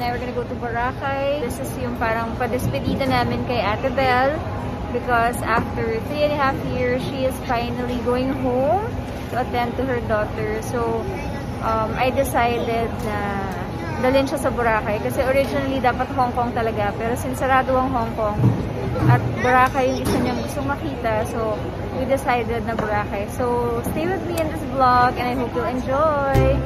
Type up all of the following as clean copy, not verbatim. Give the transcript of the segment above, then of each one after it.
and I were gonna go to Boracay. This is yung parang padespedida namin kay Ate Belle because after 3.5 years, she is finally going home to attend to her daughter. So, I decided na dalhin siya sa Boracay kasi originally dapat Hong Kong talaga, pero since sarado ang Hong Kong at Boracay yung isa niyang gustong makita, so we decided na Boracay. So, stay with me in this vlog and I hope you'll enjoy!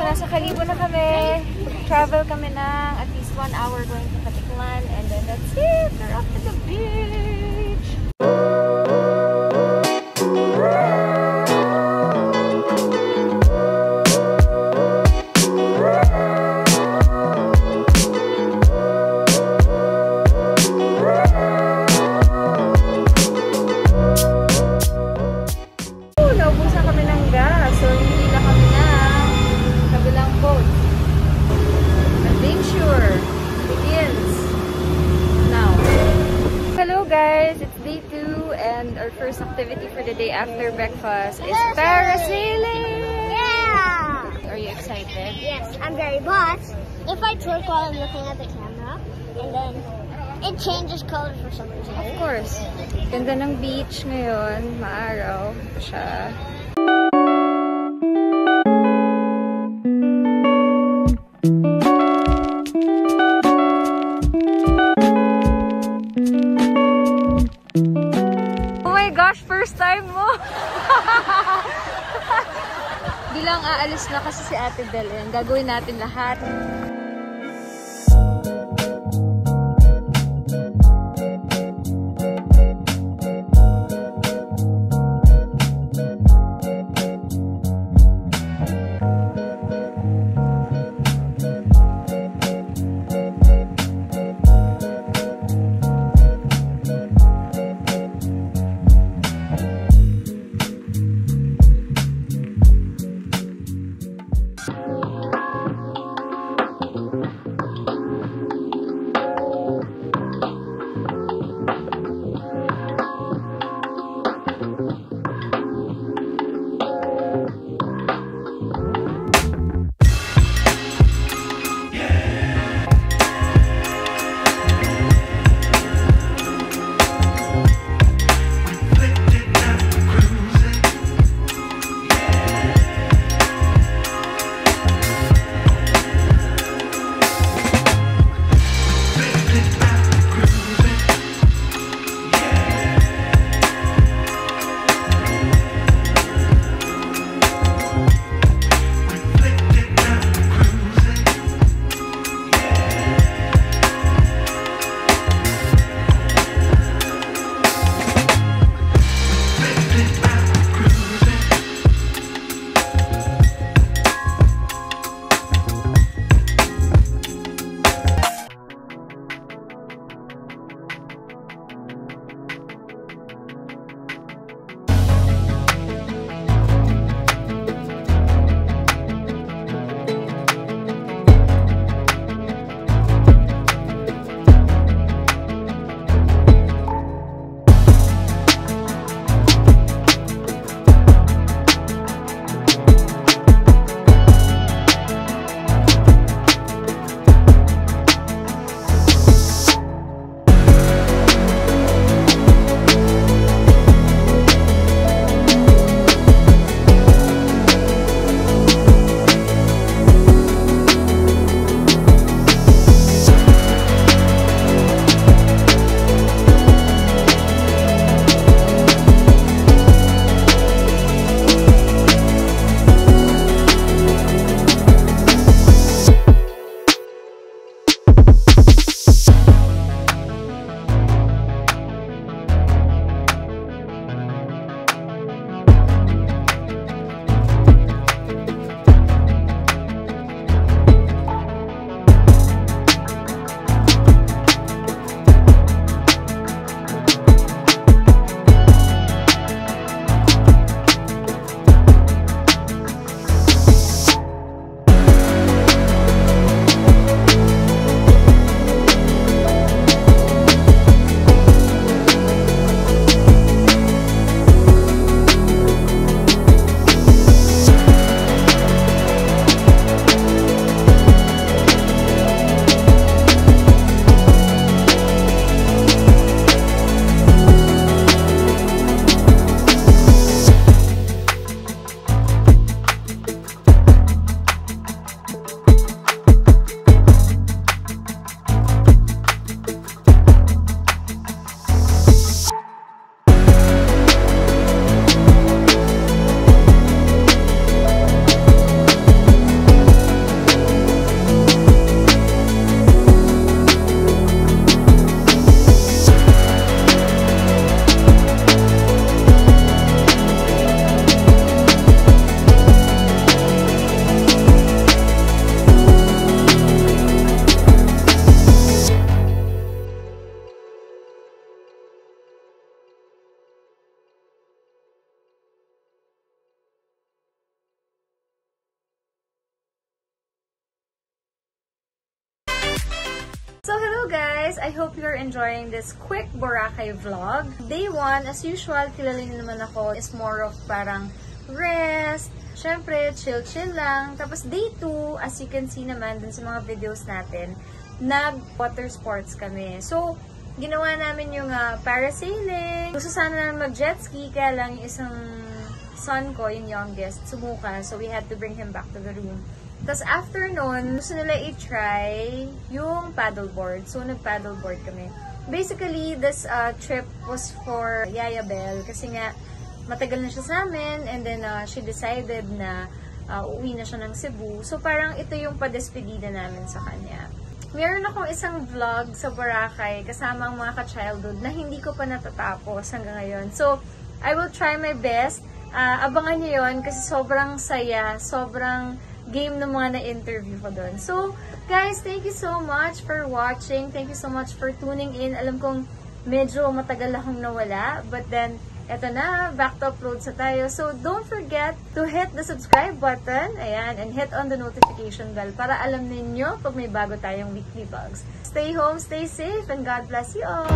Nasa Kalibo na kami. Travel kami ng at least 1 hour going to Katiklan and then that's it. We're off to the beach. Naubusan kami ng gas. So, hindi na kami na kabilang boat. Adventure begins now. Hello guys, it's day 2 and our first activity for the day after breakfast is parasailing! Yeah! Are you excited? Yes, I'm very, but if I twerk while I'm looking at the camera and then it changes color for some reason. Of course. Ganda ng beach ngayon, maaraw siya. Oh my gosh, first time mo! Bilang aalis na kasi si Ate Belen, gagawin natin lahat. Hello guys! I hope you're enjoying this quick Boracay vlog. Day 1, as usual, kilalanin naman ako, is more of parang rest, syempre, chill-chill lang. Tapos day 2, as you can see naman dun sa mga videos natin, nag-water sports kami. So, ginawa namin yung parasailing. Gusto sana namin mag-jet ski, kaya lang yung isang son ko, yung youngest, sumuka. So, we had to bring him back to the room. Tapos after nun, gusto nila i-try yung paddleboard. So, nag-paddleboard kami. Basically, this trip was for Yaya Bell kasi nga, matagal na siya sa amin and then she decided na uuwi na siya ng Cebu. So, parang ito yung padespedida namin sa kanya. Meron akong isang vlog sa Boracay kasama ang mga ka-childhood na hindi ko pa natatapos hanggang ngayon. So, I will try my best. Abangan niyo yun kasi sobrang saya, sobrang game ng mga na-interview ko doon. So, guys, thank you so much for watching. Thank you so much for tuning in. Alam kong medyo matagal akong nawala. But then, eto na, back to upload sa tayo. So, don't forget to hit the subscribe button. Ayan, and hit on the notification bell para alam ninyo pag may bago tayong weekly vlogs. Stay home, stay safe, and God bless you all!